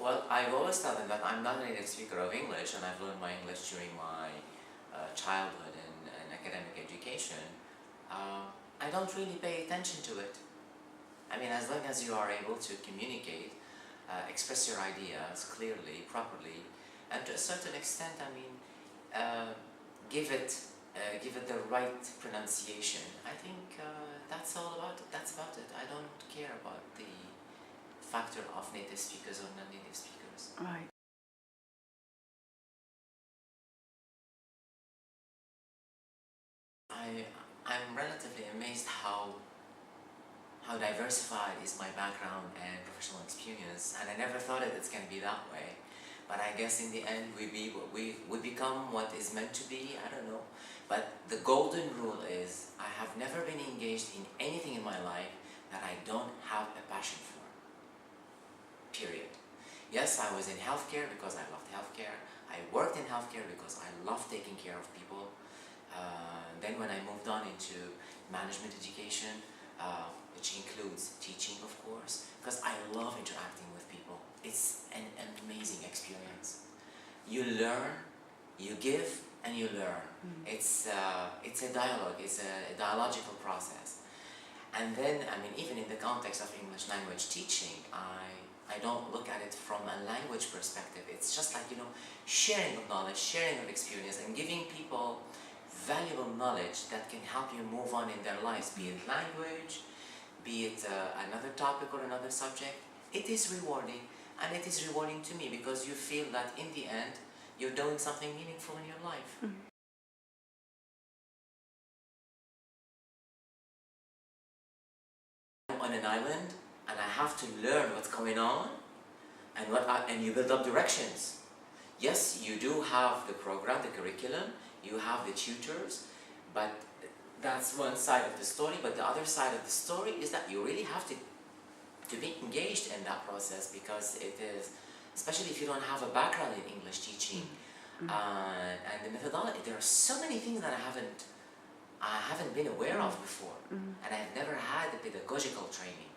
Well, I've always thought that I'm not a native speaker of English, and I've learned my English during my childhood and academic education. I don't really pay attention to it. I mean, as long as you are able to communicate, express your ideas clearly, properly, and to a certain extent, I mean, give it the right pronunciation. I think that's all about it. That's about it. I don't care about the factor of native speakers or non-native speakers. Right. I'm relatively amazed how diversified is my background and professional experience, and I never thought it's going to be that way. But I guess in the end we become what is meant to be. I don't know. But the golden rule is I have never been engaged in anything in my life that I don't have a passion for. Period. Yes, I was in healthcare because I loved healthcare. I worked in healthcare because I loved taking care of people. Then when I moved on into management education, which includes teaching, of course, because I love interacting with people. It's an amazing experience. You learn, you give, and you learn. It's a dialogue, it's a dialogical process. And then, I mean, even in the context of English language teaching, I don't look at it from a language perspective. It's just like, you know, sharing of knowledge, sharing of experience, and giving people valuable knowledge that can help you move on in their lives, be it language, be it another topic or another subject. It is rewarding, and it is rewarding to me because you feel that in the end you're doing something meaningful in your life. I'm on an island and I have to learn what's going on and you build up directions. Yes, you do have the program, the curriculum, you have the tutors, but that's one side of the story. But the other side of the story is that you really have to be engaged in that process, because it is, especially if you don't have a background in English teaching and the methodology. There are so many things that I haven't been aware of before, and I have never had a pedagogical training.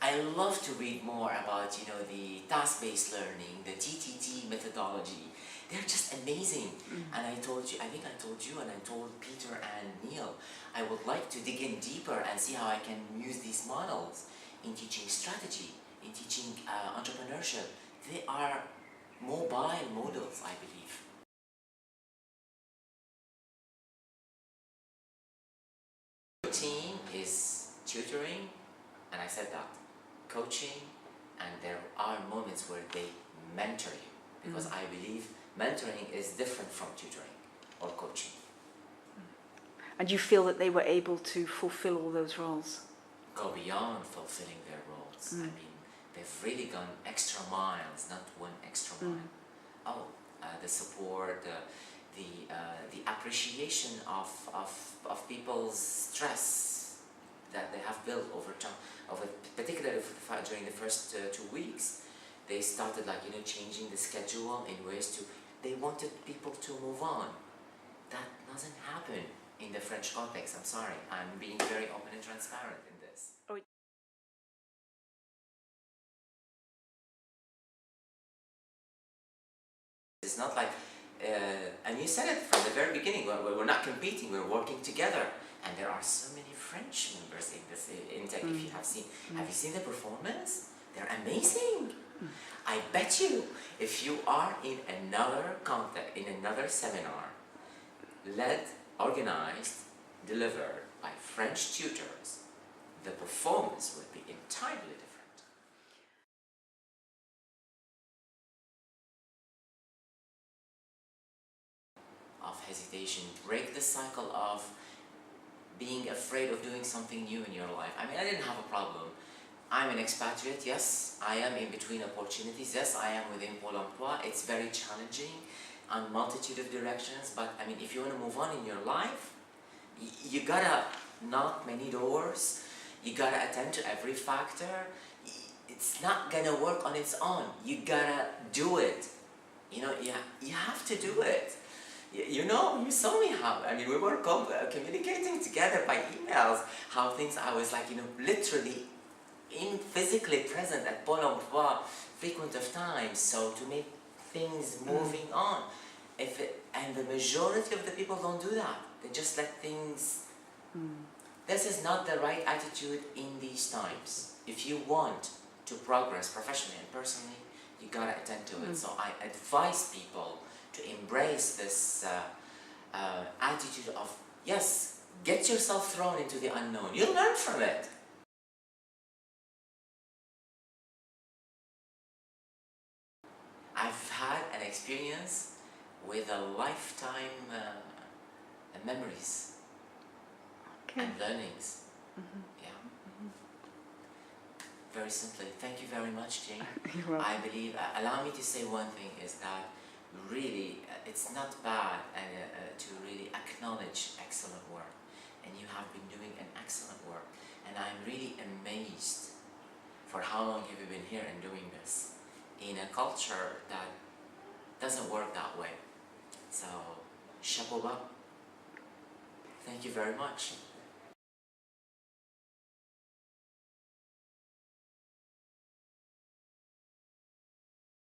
I love to read more about, you know, the task-based learning, the TTT methodology. They're just amazing. And I told you, I think I told you, and I told Peter and Neil, I would like to dig in deeper and see how I can use these models in teaching strategy, in teaching entrepreneurship. They are mobile models, I believe. Routine is tutoring, and I said that. Coaching, and there are moments where they mentor you, because I believe mentoring is different from tutoring or coaching. And you feel that they were able to fulfill all those roles? Go beyond fulfilling their roles. I mean, they've really gone extra miles, not one extra mile. The support, the appreciation of people's stress that they have built over time, particularly during the first 2 weeks. They started, like, you know, changing the schedule in ways to, they wanted people to move on. That doesn't happen in the French context. I'm sorry, I'm being very open and transparent in this. It's not like, and you said it from the very beginning, we're not competing, we're working together. And there are so many French members in this intake. If you have seen the performance? They're amazing. I bet you, if you are in another context, in another seminar, led, organized, delivered by French tutors, the performance would be entirely different. Of hesitation, break the cycle of being afraid of doing something new in your life. I mean, I didn't have a problem. I'm an expatriate, yes. I am in between opportunities, yes. I am within Pôle emploi. It's very challenging on multitude of directions, but I mean, if you want to move on in your life, you gotta knock many doors. You gotta attend to every factor. It's not gonna work on its own. You gotta do it. You know, you have to do it. You know, you saw me how, I mean, we were communicating together by emails, how things, I was like, you know, literally physically present at Pôle emploi frequent of times, so to make things moving on. And the majority of the people don't do that. They just let things... This is not the right attitude in these times. If you want to progress professionally and personally, you gotta attend to it. So I advise people to embrace this attitude of, yes, get yourself thrown into the unknown. You'll learn from it. I've had an experience with a lifetime memories and learnings. Yeah. Very simply, thank you very much, Jane. I believe, allow me to say one thing, is that really it's not bad to really acknowledge excellent work, and you have been doing an excellent work, and I'm really amazed for how long have you been here and doing this in a culture that doesn't work that way. So, chapeau bas. Thank you very much.